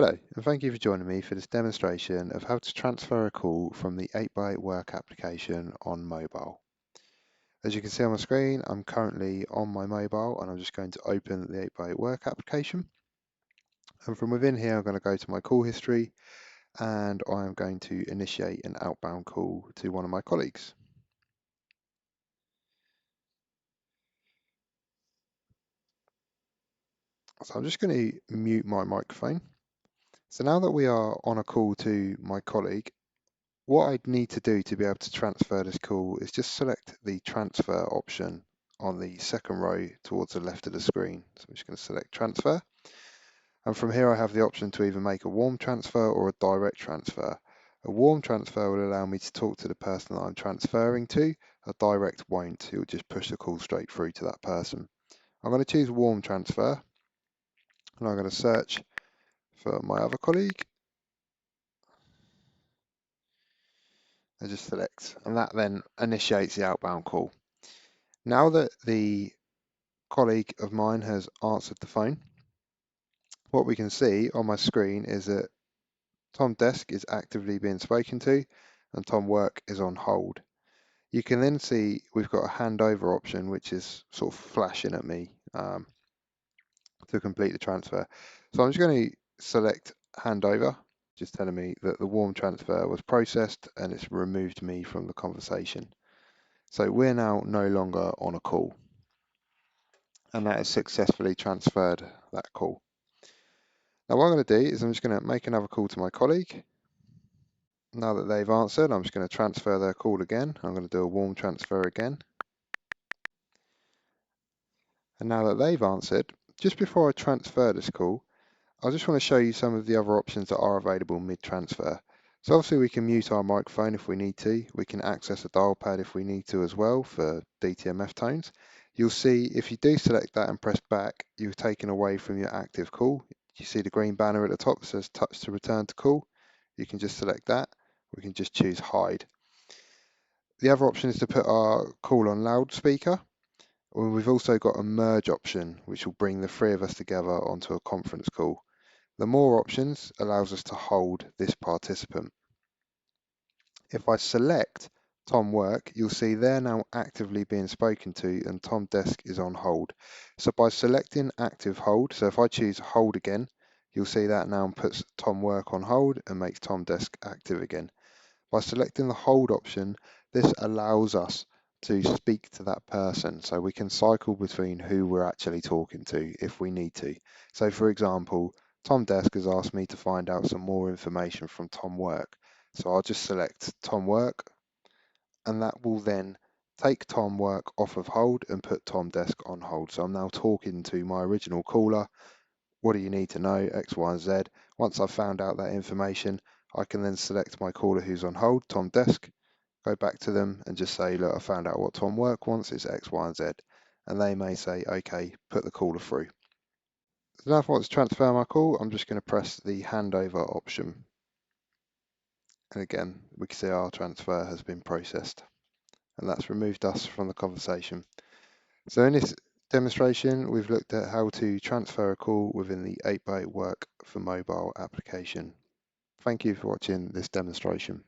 Hello, and thank you for joining me for this demonstration of how to transfer a call from the 8x8 Work application on mobile. As you can see on my screen, I'm currently on my mobile and I'm just going to open the 8x8 Work application. And from within here, I'm going to go to my call history and I'm going to initiate an outbound call to one of my colleagues. So I'm just going to mute my microphone. So now that we are on a call to my colleague, what I'd need to do to be able to transfer this call is just select the transfer option on the second row towards the left of the screen. So I'm just going to select transfer. And from here I have the option to either make a warm transfer or a direct transfer. A warm transfer will allow me to talk to the person that I'm transferring to. A direct won't. It will just push the call straight through to that person. I'm going to choose warm transfer and I'm going to search for my other colleague. I just select, and that then initiates the outbound call. Now that the colleague of mine has answered the phone, what we can see on my screen is that Tom Desk is actively being spoken to and Tom Work is on hold. You can then see we've got a handover option which is sort of flashing at me to complete the transfer. So I'm just going to select handover, just telling me that the warm transfer was processed and it's removed me from the conversation. So we're now no longer on a call, and that has successfully transferred that call. Now what I'm going to do is I'm just going to make another call to my colleague. Now that they've answered, I'm just going to transfer their call again. I'm going to do a warm transfer again. And now that they've answered, just before I transfer this call, I just want to show you some of the other options that are available mid-transfer. So obviously we can mute our microphone if we need to. We can access a dial pad if we need to as well for DTMF tones. You'll see if you do select that and press back, you're taken away from your active call. You see the green banner at the top that says touch to return to call. You can just select that. We can just choose hide. The other option is to put our call on loudspeaker. We've also got a merge option, which will bring the three of us together onto a conference call. The more options allows us to hold this participant. If I select Tom Work, you'll see they're now actively being spoken to and Tom Desk is on hold. So by selecting active hold, so if I choose hold again, you'll see that now puts Tom Work on hold and makes Tom Desk active again. By selecting the hold option, this allows us to speak to that person. So we can cycle between who we're actually talking to if we need to. So for example, Tom Desk has asked me to find out some more information from Tom Work. So I'll just select Tom Work and that will then take Tom Work off of hold and put Tom Desk on hold. So I'm now talking to my original caller. What do you need to know? X, Y, and Z. Once I've found out that information, I can then select my caller who's on hold, Tom Desk, go back to them and just say, look, I found out what Tom Work wants, it's X, Y, and Z. And they may say, okay, put the caller through. So now if I want to transfer my call, I'm just going to press the handover option. And again, we can see our transfer has been processed. And that's removed us from the conversation. So in this demonstration, we've looked at how to transfer a call within the 8x8 Work for mobile application. Thank you for watching this demonstration.